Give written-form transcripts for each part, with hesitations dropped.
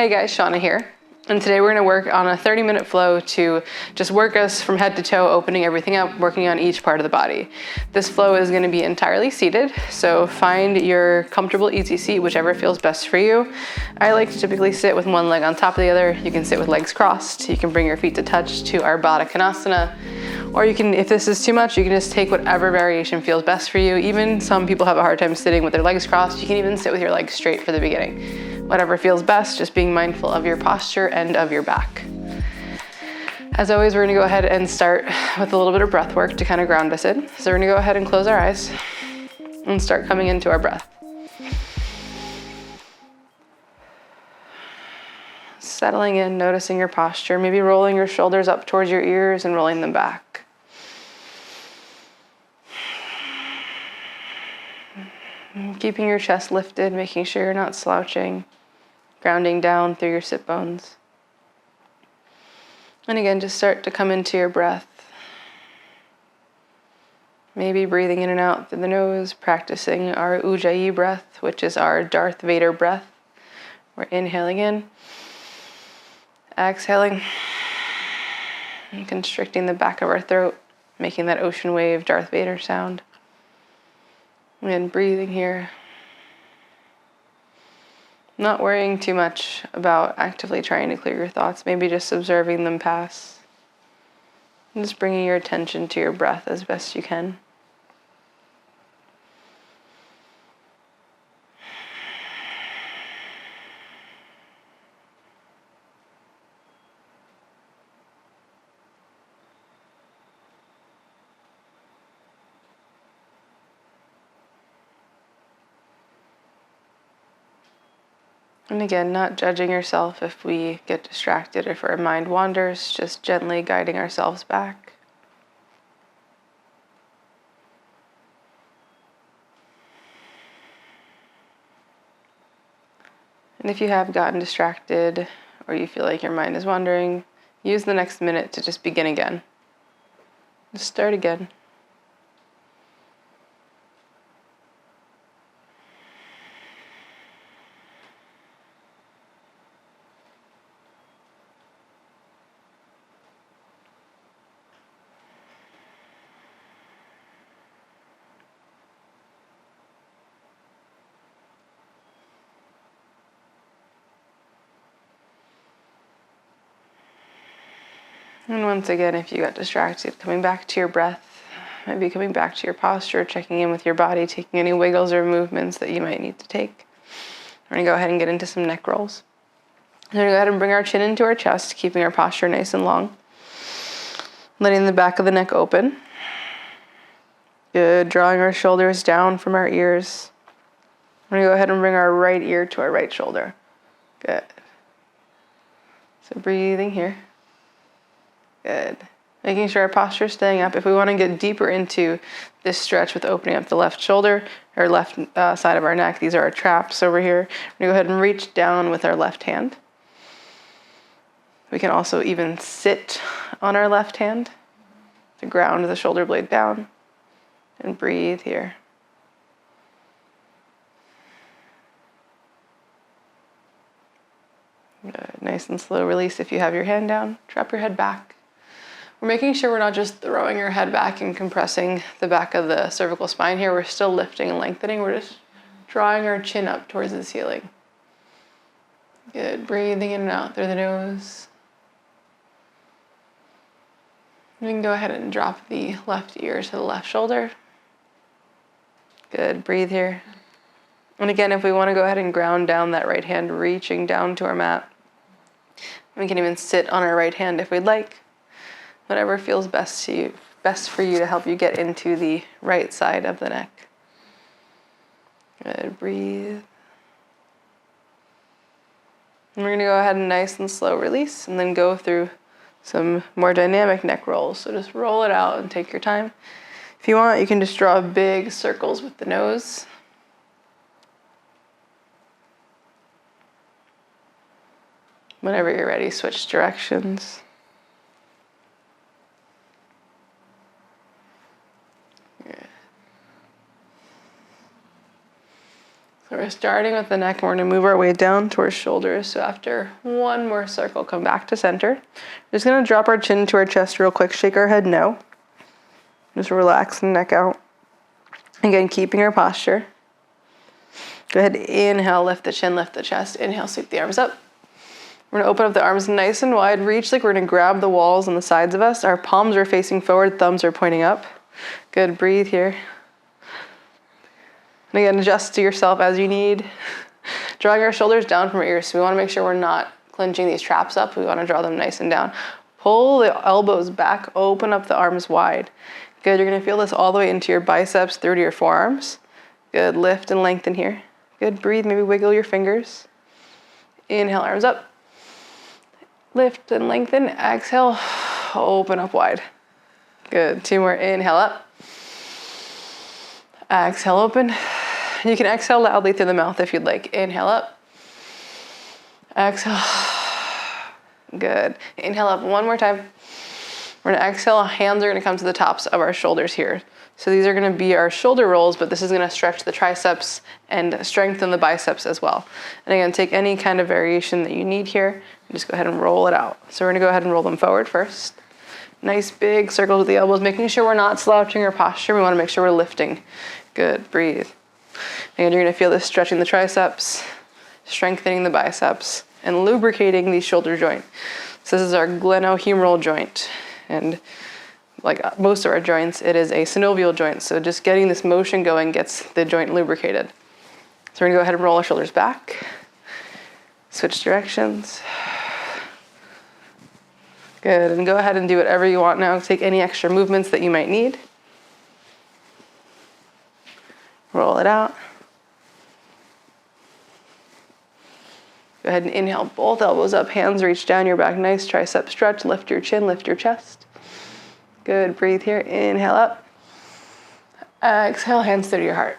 Hey guys, Shauna here. And today we're going to work on a 30-minute flow to just work us from head to toe, opening everything up, working on each part of the body. This flow is going to be entirely seated, so find your comfortable, easy seat, whichever feels best for you. I like to typically sit with one leg on top of the other. You can sit with legs crossed. You can bring your feet to touch to our Baddha Konasana. Or you can, if this is too much, you can just take whatever variation feels best for you. Even some people have a hard time sitting with their legs crossed. You can even sit with your legs straight for the beginning. Whatever feels best, just being mindful of your posture and of your back. As always, we're gonna go ahead and start with a little bit of breath work to kind of ground us in. So we're gonna go ahead and close our eyes and start coming into our breath. Settling in, noticing your posture, maybe rolling your shoulders up towards your ears and rolling them back. Keeping your chest lifted, making sure you're not slouching, grounding down through your sit bones. And again, just start to come into your breath. Maybe breathing in and out through the nose, practicing our Ujjayi breath, which is our Darth Vader breath. We're inhaling in, exhaling, and constricting the back of our throat, making that ocean wave Darth Vader sound. And breathing here. Not worrying too much about actively trying to clear your thoughts, maybe just observing them pass. And just bringing your attention to your breath as best you can. And again, not judging yourself if we get distracted, if our mind wanders, just gently guiding ourselves back. And if you have gotten distracted or you feel like your mind is wandering, use the next minute to just begin again. Just start again. And once again, if you got distracted, coming back to your breath, maybe coming back to your posture, checking in with your body, taking any wiggles or movements that you might need to take. We're going to go ahead and get into some neck rolls. We're going to go ahead and bring our chin into our chest, keeping our posture nice and long. Letting the back of the neck open. Good. Drawing our shoulders down from our ears. We're going to go ahead and bring our right ear to our right shoulder. Good. So breathing here. Good. Making sure our posture is staying up. If we want to get deeper into this stretch with opening up the left shoulder or left side of our neck, these are our traps over here. We're going to go ahead and reach down with our left hand. We can also even sit on our left hand to ground the shoulder blade down and breathe here. Good. Nice and slow release if you have your hand down. Drop your head back. We're making sure we're not just throwing your head back and compressing the back of the cervical spine here. We're still lifting and lengthening. We're just drawing our chin up towards the ceiling. Good. Breathing in and out through the nose. We can go ahead and drop the left ear to the left shoulder. Good. Breathe here. And again, if we want to go ahead and ground down that right hand, reaching down to our mat, we can even sit on our right hand if we'd like. Whatever feels best for you to help you get into the right side of the neck. Good. Breathe. And we're going to go ahead and nice and slow release and then go through some more dynamic neck rolls. So just roll it out and take your time. If you want, you can just draw big circles with the nose. Whenever you're ready, switch directions. So we're starting with the neck, we're gonna move our way down towards shoulders. So after one more circle, come back to center. Just gonna drop our chin to our chest real quick, shake our head no. Just relax the neck out. Again, keeping our posture. Go ahead, inhale, lift the chin, lift the chest. Inhale, sweep the arms up. We're gonna open up the arms nice and wide, reach like we're gonna grab the walls on the sides of us. Our palms are facing forward, thumbs are pointing up. Good, breathe here. And again, adjust to yourself as you need. Drawing our shoulders down from our ears. So we wanna make sure we're not clenching these traps up. We wanna draw them nice and down. Pull the elbows back, open up the arms wide. Good, you're gonna feel this all the way into your biceps, through to your forearms. Good, lift and lengthen here. Good, breathe, maybe wiggle your fingers. Inhale, arms up. Lift and lengthen, exhale, open up wide. Good, 2 more, inhale up. Exhale, open. You can exhale loudly through the mouth if you'd like. Inhale up. Exhale. Good. Inhale up one more time. We're gonna exhale, hands are gonna come to the tops of our shoulders here. So these are gonna be our shoulder rolls, but this is gonna stretch the triceps and strengthen the biceps as well. And again, take any kind of variation that you need here and just go ahead and roll it out. So we're gonna go ahead and roll them forward first. Nice big circles with the elbows, making sure we're not slouching our posture. We wanna make sure we're lifting. Good, breathe. And you're gonna feel this stretching the triceps, strengthening the biceps, and lubricating the shoulder joint. So this is our glenohumeral joint. And like most of our joints, it is a synovial joint. So just getting this motion going gets the joint lubricated. So we're gonna go ahead and roll our shoulders back. Switch directions. Good, and go ahead and do whatever you want now. Take any extra movements that you might need. Roll it out. Go ahead and inhale, both elbows up, hands reach down your back. Nice tricep stretch, lift your chin, lift your chest. Good, breathe here, inhale up. Exhale, hands through your heart.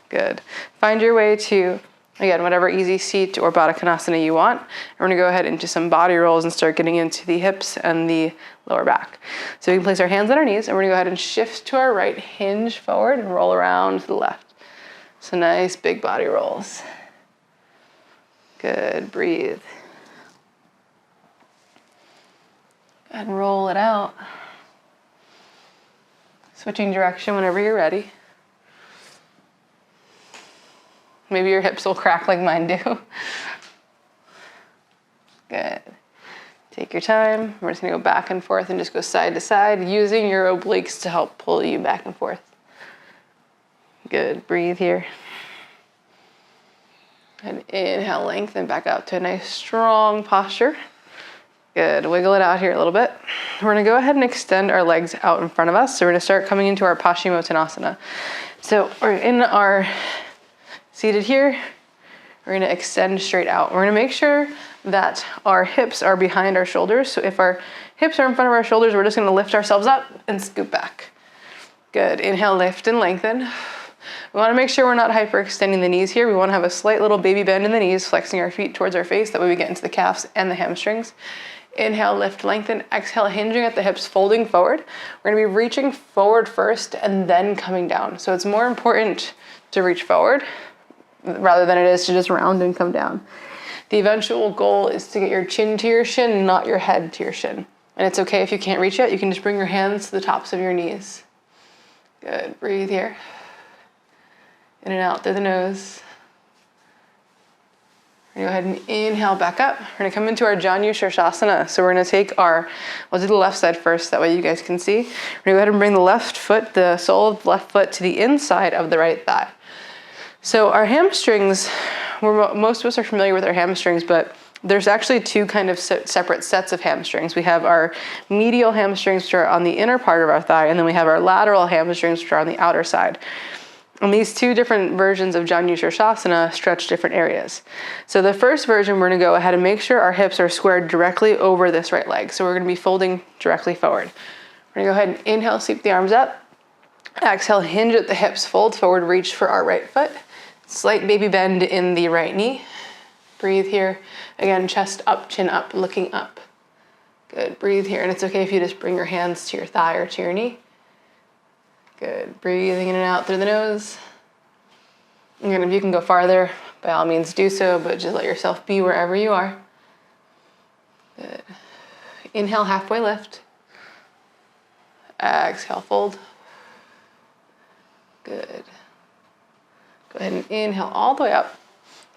Good. Find your way to, again, whatever easy seat or Baddha Konasana you want. We're gonna go ahead into some body rolls and start getting into the hips and the lower back. So we can place our hands on our knees and we're gonna go ahead and shift to our right, hinge forward and roll around to the left. So nice big body rolls. Good, breathe. And roll it out. Switching direction whenever you're ready. Maybe your hips will crack like mine do. Good. Take your time. We're just gonna go back and forth and just go side to side, using your obliques to help pull you back and forth. Good, breathe here. And inhale, lengthen back up to a nice strong posture. Good, wiggle it out here a little bit. We're gonna go ahead and extend our legs out in front of us. So we're gonna start coming into our Paschimottanasana. So we're in our seated here. We're gonna extend straight out. We're gonna make sure that our hips are behind our shoulders. So if our hips are in front of our shoulders, we're just gonna lift ourselves up and scoop back. Good, inhale, lift and lengthen. We wanna make sure we're not hyperextending the knees here. We wanna have a slight little baby bend in the knees, flexing our feet towards our face. That way we get into the calves and the hamstrings. Inhale, lift, lengthen. Exhale, hinging at the hips, folding forward. We're gonna be reaching forward first and then coming down. So it's more important to reach forward rather than it is to just round and come down. The eventual goal is to get your chin to your shin, not your head to your shin. And it's okay if you can't reach it. You can just bring your hands to the tops of your knees. Good, breathe here. In and out through the nose. We're gonna go ahead and inhale back up. We're gonna come into our Janu Shirshasana. So we're gonna take our, we'll do the left side first, that way you guys can see. We're gonna go ahead and bring the left foot, the sole of the left foot to the inside of the right thigh. So our hamstrings, most of us are familiar with our hamstrings, but there's actually two kind of separate sets of hamstrings. We have our medial hamstrings, which are on the inner part of our thigh, and then we have our lateral hamstrings, which are on the outer side. And these two different versions of Janu Shirshasana stretch different areas. So the first version, we're gonna go ahead and make sure our hips are squared directly over this right leg. So we're gonna be folding directly forward. We're gonna go ahead and inhale, sweep the arms up. Exhale, hinge at the hips, fold forward, reach for our right foot. Slight baby bend in the right knee. Breathe here. Again, chest up, chin up, looking up. Good, breathe here. And it's okay if you just bring your hands to your thigh or to your knee. Good, breathing in and out through the nose. Again, if you can go farther, by all means do so, but just let yourself be wherever you are. Good. Inhale, halfway lift. Exhale, fold. Good. Go ahead and inhale all the way up.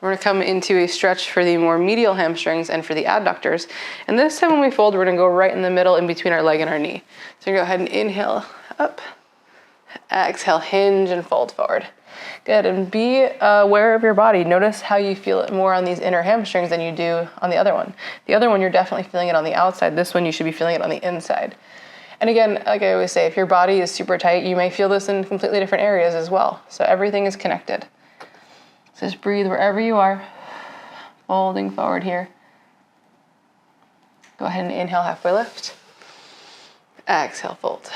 We're gonna come into a stretch for the more medial hamstrings and for the adductors. And this time when we fold, we're gonna go right in the middle in between our leg and our knee. So go ahead and inhale up. Exhale, hinge and fold forward. Good, and be aware of your body. Notice how you feel it more on these inner hamstrings than you do on the other one. The other one, you're definitely feeling it on the outside. This one, you should be feeling it on the inside. And again, like I always say, if your body is super tight, you may feel this in completely different areas as well. So everything is connected. So just breathe wherever you are, folding forward here. Go ahead and inhale, halfway lift. Exhale, fold.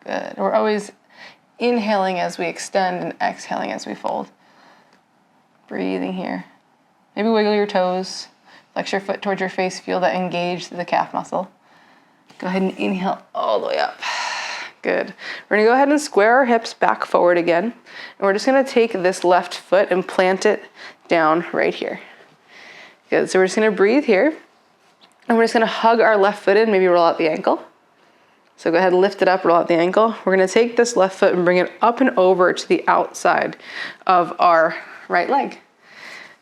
Good. We're always inhaling as we extend and exhaling as we fold. Breathing here. Maybe wiggle your toes. Flex your foot towards your face. Feel that engage the calf muscle. Go ahead and inhale all the way up. Good. We're gonna go ahead and square our hips back forward again. And we're just gonna take this left foot and plant it down right here. Good, so we're just gonna breathe here. And we're just gonna hug our left foot in, maybe roll out the ankle. So go ahead and lift it up, roll out the ankle. We're gonna take this left foot and bring it up and over to the outside of our right leg.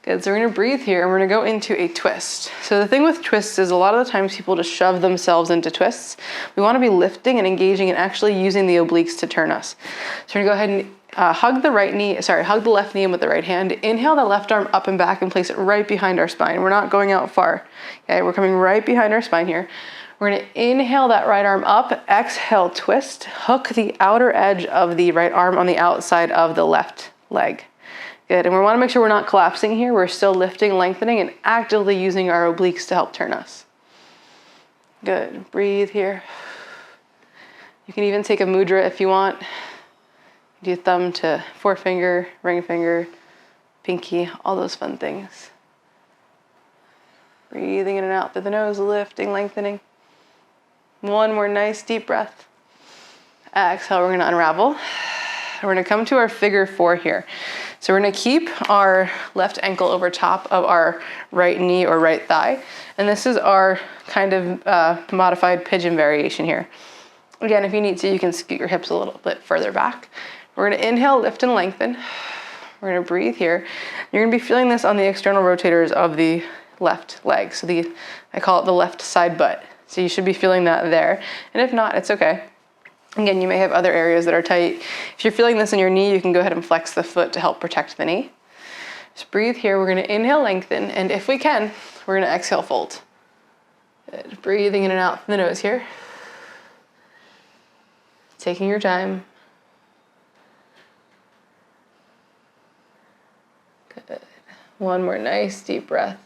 Good, so we're gonna breathe here and we're gonna go into a twist. So the thing with twists is a lot of the times people just shove themselves into twists. We wanna be lifting and engaging and actually using the obliques to turn us. So we're gonna go ahead and hug the left knee in with the right hand. Inhale the left arm up and back and place it right behind our spine. We're not going out far, okay? We're coming right behind our spine here. We're gonna inhale that right arm up, exhale, twist, hook the outer edge of the right arm on the outside of the left leg. Good, and we wanna make sure we're not collapsing here. We're still lifting, lengthening, and actively using our obliques to help turn us. Good, breathe here. You can even take a mudra if you want. Do thumb to forefinger, ring finger, pinky, all those fun things. Breathing in and out through the nose, lifting, lengthening. One more nice deep breath. Exhale, we're gonna unravel. We're gonna come to our figure four here. So we're gonna keep our left ankle over top of our right knee or right thigh. And this is our kind of modified pigeon variation here. Again, if you need to, you can scoot your hips a little bit further back. We're gonna inhale, lift and lengthen. We're gonna breathe here. You're gonna be feeling this on the external rotators of the left leg. So I call it the left side butt. So you should be feeling that there. And if not, it's okay. Again, you may have other areas that are tight. If you're feeling this in your knee, you can go ahead and flex the foot to help protect the knee. Just breathe here. We're gonna inhale, lengthen, and if we can, we're gonna exhale, fold. Good. Breathing in and out from the nose here. Taking your time. Good. One more nice deep breath.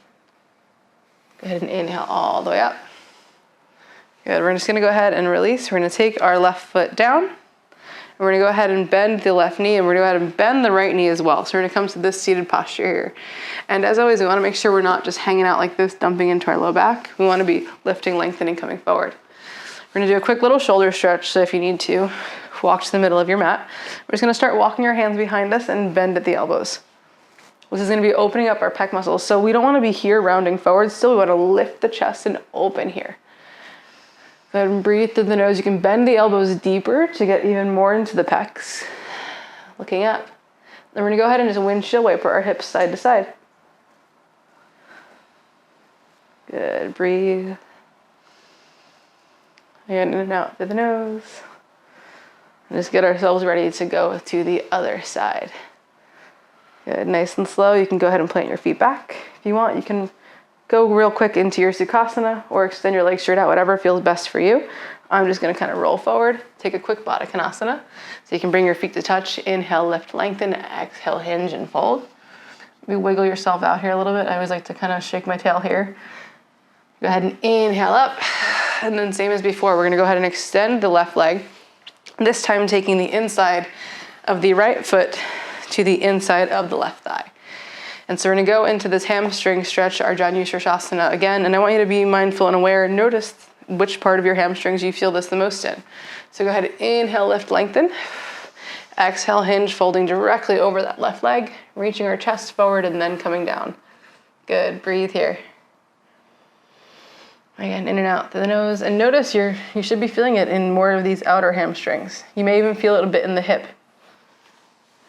Go ahead and inhale all the way up. Good, we're just gonna go ahead and release. We're gonna take our left foot down. And we're gonna go ahead and bend the left knee, and we're gonna go ahead and bend the right knee as well. So we're gonna come to this seated posture here. And as always, we wanna make sure we're not just hanging out like this, dumping into our low back. We wanna be lifting, lengthening, coming forward. We're gonna do a quick little shoulder stretch, so if you need to, walk to the middle of your mat. We're just gonna start walking our hands behind us and bend at the elbows. This is gonna be opening up our pec muscles. So we don't wanna be here rounding forward. Still, we wanna lift the chest and open here. Go ahead and breathe through the nose. You can bend the elbows deeper to get even more into the pecs. Looking up. Then we're gonna go ahead and just windshield wiper our hips side to side. Good, breathe. In and out through the nose. And just get ourselves ready to go to the other side. Good, nice and slow. You can go ahead and plant your feet back. If you want, you can go real quick into your Sukhasana or extend your legs straight out, whatever feels best for you. I'm just gonna kind of roll forward, take a quick Baddha Konasana. So you can bring your feet to touch, inhale, lift, lengthen, exhale, hinge and fold. Maybe wiggle yourself out here a little bit. I always like to kind of shake my tail here. Go ahead and inhale up. And then same as before, we're gonna go ahead and extend the left leg. This time taking the inside of the right foot to the inside of the left thigh. And so we're gonna go into this hamstring stretch, our Janu Sirsasana again, and I want you to be mindful and aware and notice which part of your hamstrings you feel this the most in. So go ahead and inhale, lift, lengthen. Exhale, hinge, folding directly over that left leg, reaching our chest forward and then coming down. Good, breathe here. Again, in and out through the nose. And notice you should be feeling it in more of these outer hamstrings. You may even feel it a bit in the hip.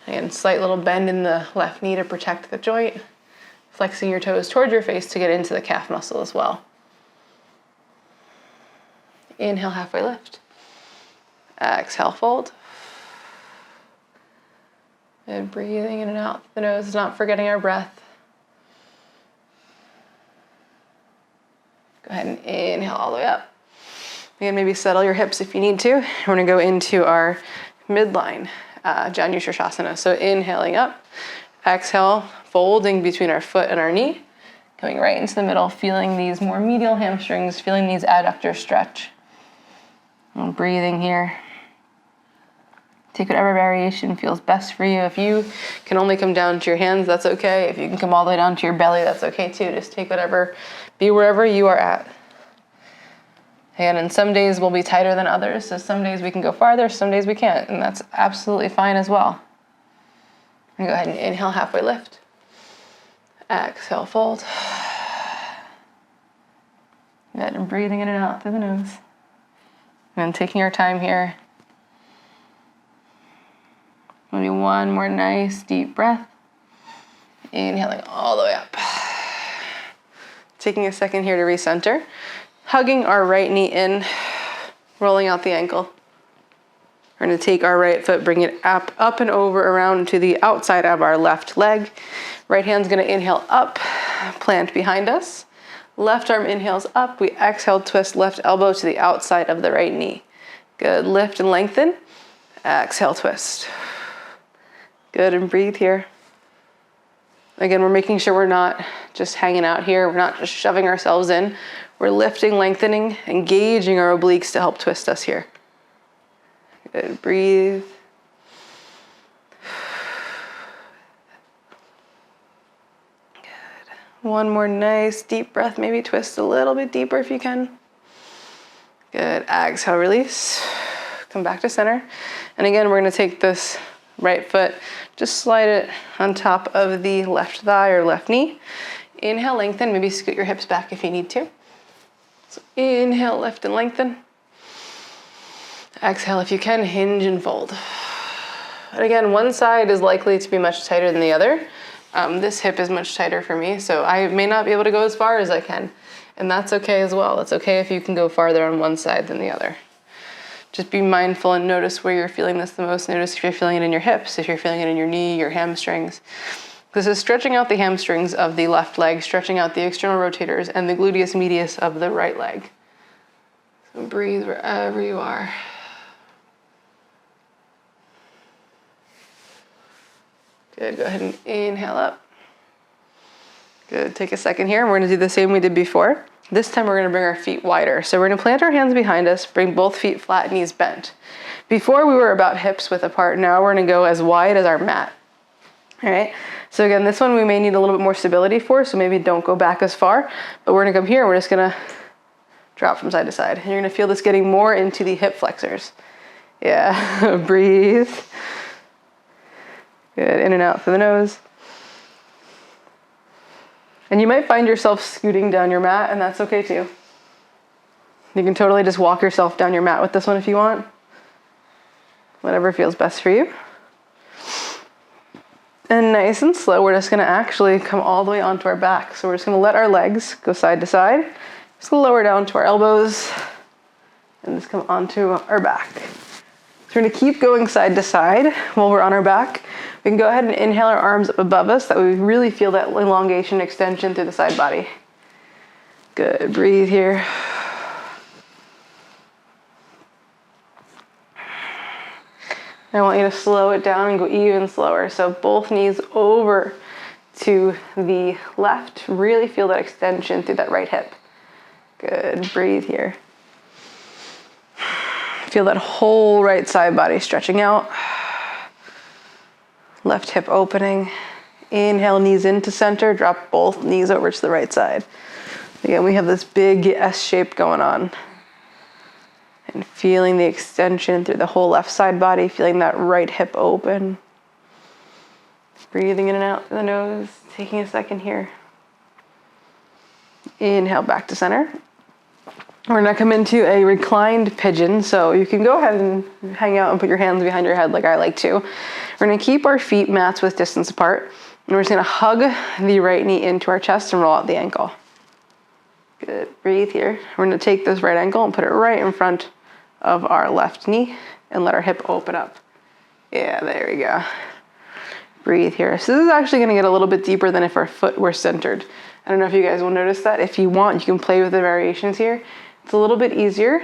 Again, slight little bend in the left knee to protect the joint. Flexing your toes towards your face to get into the calf muscle as well. Inhale, halfway lift. Exhale, fold. And breathing in and out through the nose, not forgetting our breath. Go ahead and inhale all the way up. Again, maybe settle your hips if you need to. We're gonna go into our midline, Janushirasana. So inhaling up, exhale, folding between our foot and our knee, coming right into the middle, feeling these more medial hamstrings, feeling these adductors stretch. And breathing here. Take whatever variation feels best for you. If you can only come down to your hands, that's okay. If you can come all the way down to your belly, that's okay too. Just take whatever, be wherever you are at. And some days will be tighter than others. So some days we can go farther, some days we can't. And that's absolutely fine as well. And go ahead and inhale, halfway lift. Exhale, fold. Good, and breathing in and out through the nose. And taking our time here. Maybe one more nice deep breath. Inhaling all the way up. Taking a second here to recenter. Hugging our right knee in, rolling out the ankle. We're gonna take our right foot, bring it up and over around to the outside of our left leg. Right hand's gonna inhale up, plant behind us. Left arm inhales up, we exhale, twist left elbow to the outside of the right knee. Good, lift and lengthen. Exhale, twist. Good, and breathe here. Again, we're making sure we're not just hanging out here. We're not just shoving ourselves in. We're lifting, lengthening, engaging our obliques to help twist us here. Good, breathe. Good. One more nice deep breath. Maybe twist a little bit deeper if you can. Good, exhale, release. Come back to center. And again, we're gonna take this right foot, just slide it on top of the left thigh or left knee. Inhale, lengthen, maybe scoot your hips back if you need to. So inhale, lift and lengthen. Exhale, if you can, hinge and fold. And again, one side is likely to be much tighter than the other. This hip is much tighter for me, so I may not be able to go as far as I can. And that's okay as well. It's okay if you can go farther on one side than the other. Just be mindful and notice where you're feeling this the most. Notice if you're feeling it in your hips, if you're feeling it in your knee, your hamstrings. This is stretching out the hamstrings of the left leg, stretching out the external rotators and the gluteus medius of the right leg. So breathe wherever you are. Good, go ahead and inhale up. Good, take a second here. We're gonna do the same we did before. This time we're gonna bring our feet wider. So we're gonna plant our hands behind us, bring both feet flat, knees bent. Before we were about hips width apart, now we're gonna go as wide as our mat. All right, so again, this one we may need a little bit more stability for, so maybe don't go back as far, but we're gonna come here, we're just gonna drop from side to side. And you're gonna feel this getting more into the hip flexors. Yeah, breathe. Good, in and out through the nose. And you might find yourself scooting down your mat, and that's okay too. You can totally just walk yourself down your mat with this one if you want. Whatever feels best for you. And nice and slow, we're just gonna actually come all the way onto our back. So we're just gonna let our legs go side to side. Just gonna lower down to our elbows and just come onto our back. So we're gonna keep going side to side while we're on our back. We can go ahead and inhale our arms up above us. That way we really feel that elongation, extension through the side body. Good, breathe here. I want you to slow it down and go even slower. So both knees over to the left. Really feel that extension through that right hip. Good, breathe here. Feel that whole right side body stretching out. Left hip opening. Inhale, knees into center. Drop both knees over to the right side. Again, we have this big S shape going on. And feeling the extension through the whole left side body, feeling that right hip open. Breathing in and out through the nose, taking a second here. Inhale back to center. We're gonna come into a reclined pigeon, so you can go ahead and hang out and put your hands behind your head like I like to. We're gonna keep our feet mats width distance apart, and we're just gonna hug the right knee into our chest and roll out the ankle. Good, breathe here. We're gonna take this right ankle and put it right in front of our left knee and let our hip open up. Yeah, there we go. Breathe here. So this is actually gonna get a little bit deeper than if our foot were centered. I don't know if you guys will notice that. If you want, you can play with the variations here. It's a little bit easier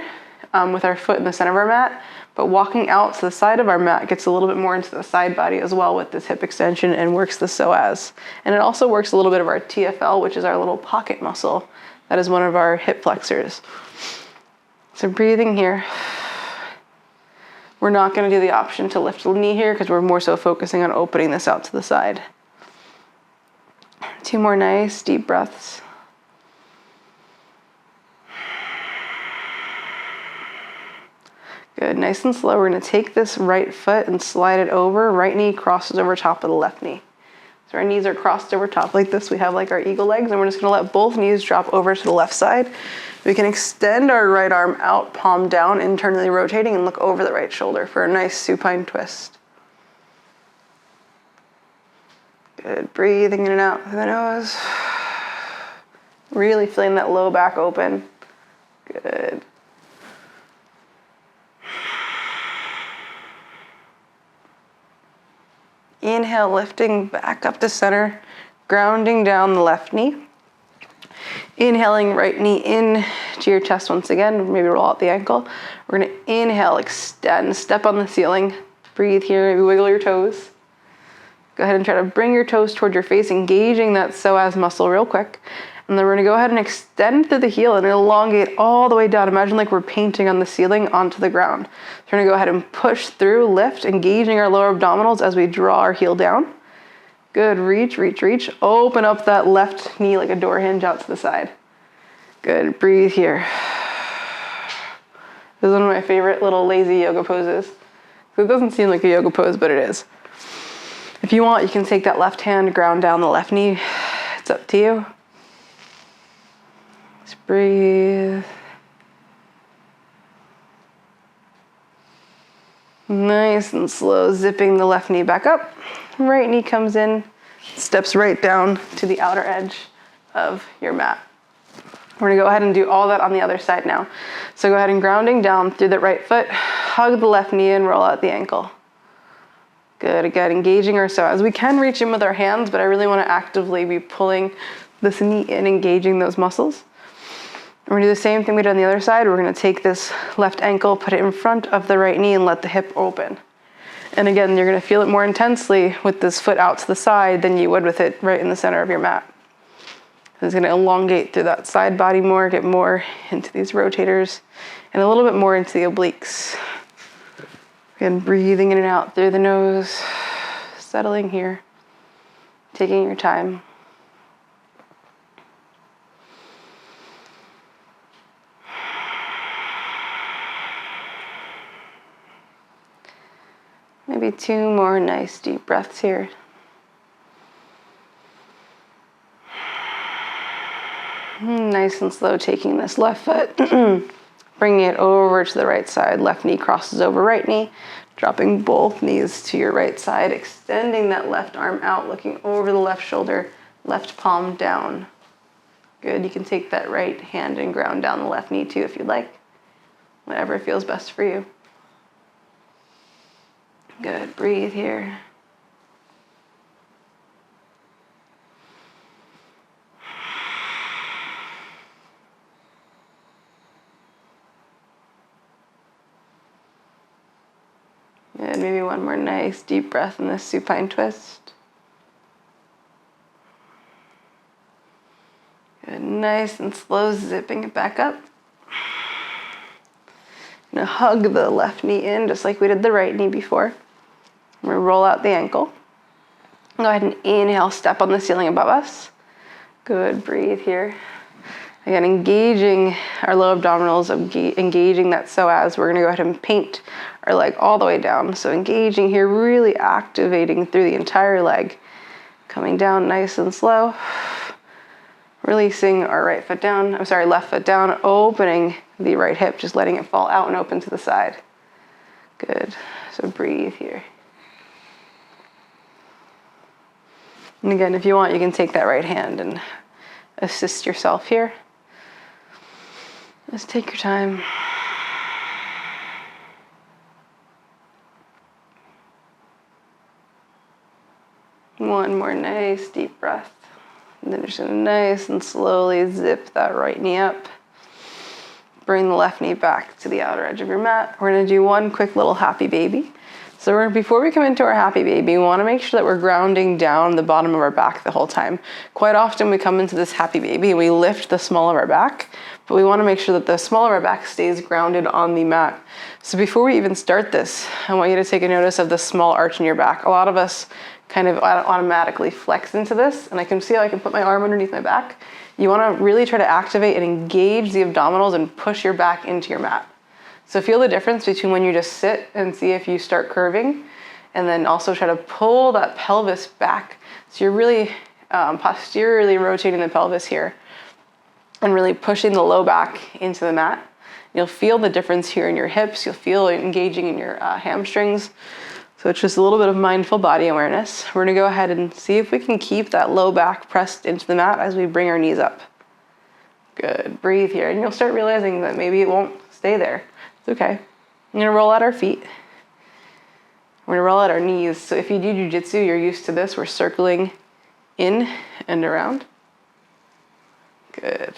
with our foot in the center of our mat, but walking out to the side of our mat gets a little bit more into the side body as well with this hip extension and works the psoas. And it also works a little bit of our TFL, which is our little pocket muscle. That is one of our hip flexors. So breathing here. We're not gonna do the option to lift the knee here because we're more so focusing on opening this out to the side. 2 more nice deep breaths. Good, nice and slow. We're gonna take this right foot and slide it over. Right knee crosses over top of the left knee. So our knees are crossed over top like this. We have like our eagle legs, and we're just gonna let both knees drop over to the left side. We can extend our right arm out, palm down, internally rotating, and look over the right shoulder for a nice supine twist. Good, breathing in and out through the nose. Really feeling that low back open. Good. Inhale, lifting back up to center, grounding down the left knee. Inhaling, right knee in to your chest once again, maybe roll out the ankle. We're gonna inhale, extend, step on the ceiling. Breathe here, maybe wiggle your toes. Go ahead and try to bring your toes toward your face, engaging that psoas muscle real quick. And then we're gonna go ahead and extend through the heel and elongate all the way down. Imagine like we're painting on the ceiling onto the ground. So we're gonna go ahead and push through, lift, engaging our lower abdominals as we draw our heel down. Good, reach, reach, reach. Open up that left knee like a door hinge out to the side. Good, breathe here. This is one of my favorite little lazy yoga poses. So it doesn't seem like a yoga pose, but it is. If you want, you can take that left hand, ground down the left knee. It's up to you. Just breathe. Nice and slow, zipping the left knee back up. Right knee comes in, steps right down to the outer edge of your mat. We're gonna go ahead and do all that on the other side now. So go ahead and grounding down through the right foot, hug the left knee in, roll out the ankle. Good, again, engaging our psoas. We can reach in with our hands, but I really wanna actively be pulling this knee in, engaging those muscles. We're gonna do the same thing we did on the other side. We're gonna take this left ankle, put it in front of the right knee and let the hip open. And again, you're gonna feel it more intensely with this foot out to the side than you would with it right in the center of your mat. It's gonna elongate through that side body more, get more into these rotators, and a little bit more into the obliques. Again, breathing in and out through the nose, settling here, taking your time. Maybe 2 more nice deep breaths here. Nice and slow, taking this left foot, bringing it over to the right side. Left knee crosses over right knee, dropping both knees to your right side, extending that left arm out, looking over the left shoulder, left palm down. Good, you can take that right hand and ground down the left knee too if you'd like. Whatever feels best for you. Good, breathe here. Good, maybe one more nice deep breath in this supine twist. Good, nice and slow, zipping it back up. Gonna hug the left knee in just like we did the right knee before. I'm gonna roll out the ankle. Go ahead and inhale, step on the ceiling above us. Good, breathe here. Again, engaging our low abdominals, engaging that psoas. We're gonna go ahead and paint our leg all the way down. So engaging here, really activating through the entire leg. Coming down nice and slow. Releasing our left foot down, opening the right hip, just letting it fall out and open to the side. Good, so breathe here. And again, if you want, you can take that right hand and assist yourself here. Just take your time. One more nice deep breath. And then just gonna nice and slowly zip that right knee up. Bring the left knee back to the outer edge of your mat. We're gonna do one quick little happy baby. So before we come into our happy baby, we wanna make sure that we're grounding down the bottom of our back the whole time. Quite often we come into this happy baby and we lift the small of our back, but we wanna make sure that the small of our back stays grounded on the mat. So before we even start this, I want you to take a notice of the small arch in your back. A lot of us kind of automatically flex into this, and I can see how I can put my arm underneath my back. You wanna really try to activate and engage the abdominals and push your back into your mat. So feel the difference between when you just sit and see if you start curving, and then also try to pull that pelvis back. So you're really posteriorly rotating the pelvis here and really pushing the low back into the mat. You'll feel the difference here in your hips. You'll feel it engaging in your hamstrings. So it's just a little bit of mindful body awareness. We're gonna go ahead and see if we can keep that low back pressed into the mat as we bring our knees up. Good, breathe here. And you'll start realizing that maybe it won't stay there. It's okay. I'm gonna roll out our feet. We're gonna roll out our knees. So if you do jujitsu, you're used to this. We're circling in and around. Good.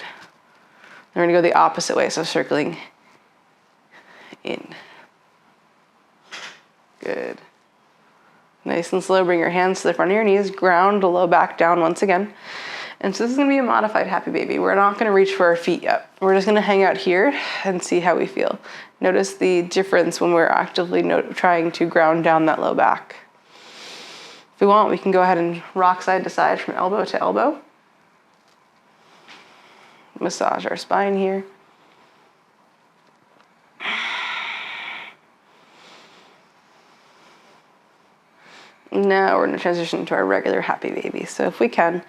We're gonna go the opposite way, so circling in. Good. Nice and slow, bring your hands to the front of your knees, ground the low back down once again. And so this is gonna be a modified happy baby. We're not gonna reach for our feet yet. We're just gonna hang out here and see how we feel. Notice the difference when we're actively trying to ground down that low back. If we want, we can go ahead and rock side to side from elbow to elbow. Massage our spine here. Now we're going to transition to our regular happy baby. So if we can,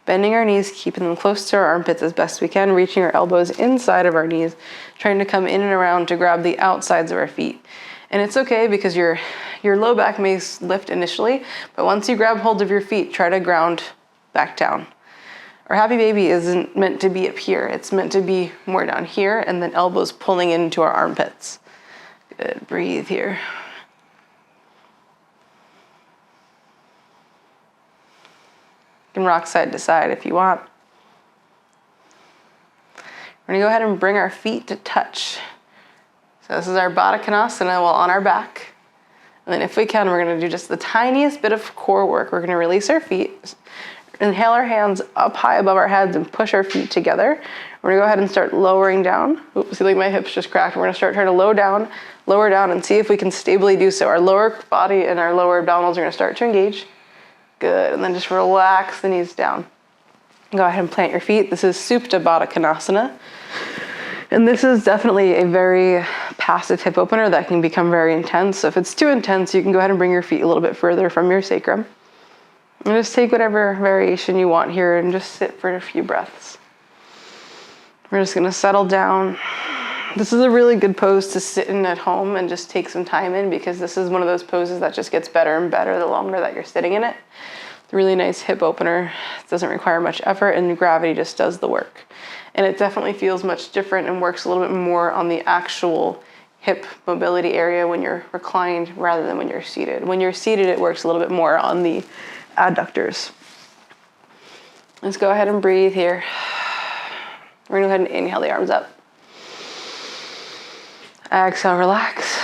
bending our knees, keeping them close to our armpits as best we can, reaching our elbows inside of our knees, trying to come in and around to grab the outsides of our feet. And it's okay because your low back may lift initially, but once you grab hold of your feet, try to ground back down. Our happy baby isn't meant to be up here. It's meant to be more down here, and then elbows pulling into our armpits. Good, breathe here. You can rock side to side if you want. We're gonna go ahead and bring our feet to touch. So this is our Baddha Konasana while on our back. And then if we can, we're gonna do just the tiniest bit of core work. We're gonna release our feet, inhale our hands up high above our heads and push our feet together. We're gonna go ahead and start lowering down. Oops, see, like my hips just cracked. We're gonna start trying to lower down and see if we can stably do so. Our lower body and our lower abdominals are gonna start to engage. Good, and then just relax the knees down. Go ahead and plant your feet. This is Supta Baddha Konasana. And this is definitely a very passive hip opener that can become very intense. So if it's too intense, you can go ahead and bring your feet a little bit further from your sacrum. And just take whatever variation you want here and just sit for a few breaths. We're just gonna settle down. This is a really good pose to sit in at home and just take some time in, because this is one of those poses that just gets better and better the longer that you're sitting in it. It's a really nice hip opener. It doesn't require much effort, and gravity just does the work. And it definitely feels much different and works a little bit more on the actual hip mobility area when you're reclined rather than when you're seated. When you're seated, it works a little bit more on the adductors. Let's go ahead and breathe here. We're gonna go ahead and inhale the arms up. Exhale, relax.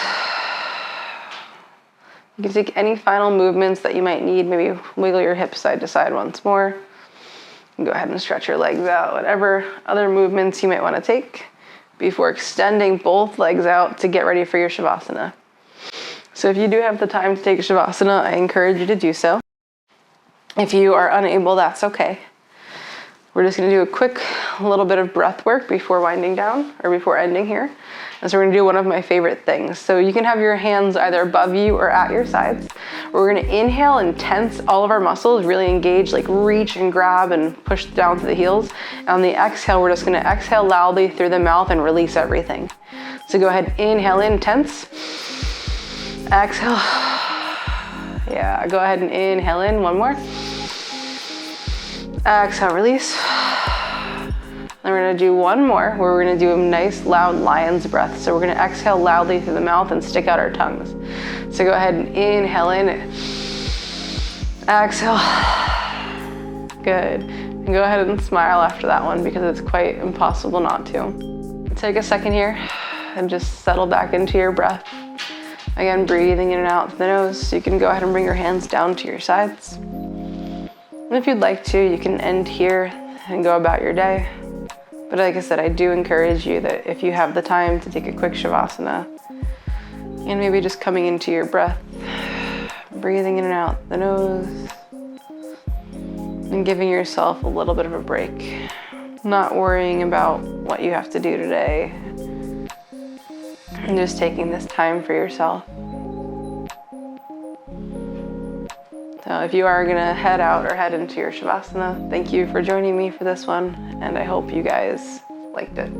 You can take any final movements that you might need. Maybe wiggle your hips side to side once more. And go ahead and stretch your legs out. Whatever other movements you might want to take before extending both legs out to get ready for your Shavasana. So if you do have the time to take Shavasana, I encourage you to do so. If you are unable, that's okay. We're just gonna do a quick little bit of breath work before winding down, or before ending here. And so we're gonna do one of my favorite things. So you can have your hands either above you or at your sides. We're gonna inhale and tense all of our muscles, really engage, like reach and grab and push down to the heels. And on the exhale, we're just gonna exhale loudly through the mouth and release everything. So go ahead, inhale in, tense. Exhale. Yeah, go ahead and inhale in, one more. Exhale, release. Then we're gonna do one more where we're gonna do a nice loud lion's breath. So we're gonna exhale loudly through the mouth and stick out our tongues. So go ahead and inhale in, exhale. Good. And go ahead and smile after that one because it's quite impossible not to. Take a second here and just settle back into your breath. Again, breathing in and out through the nose. So you can go ahead and bring your hands down to your sides. And if you'd like to, you can end here and go about your day. But like I said, I do encourage you that if you have the time to take a quick Shavasana, and maybe just coming into your breath, breathing in and out the nose, and giving yourself a little bit of a break. Not worrying about what you have to do today, and just taking this time for yourself. So if you are gonna head out or head into your Shavasana, thank you for joining me for this one, and I hope you guys liked it.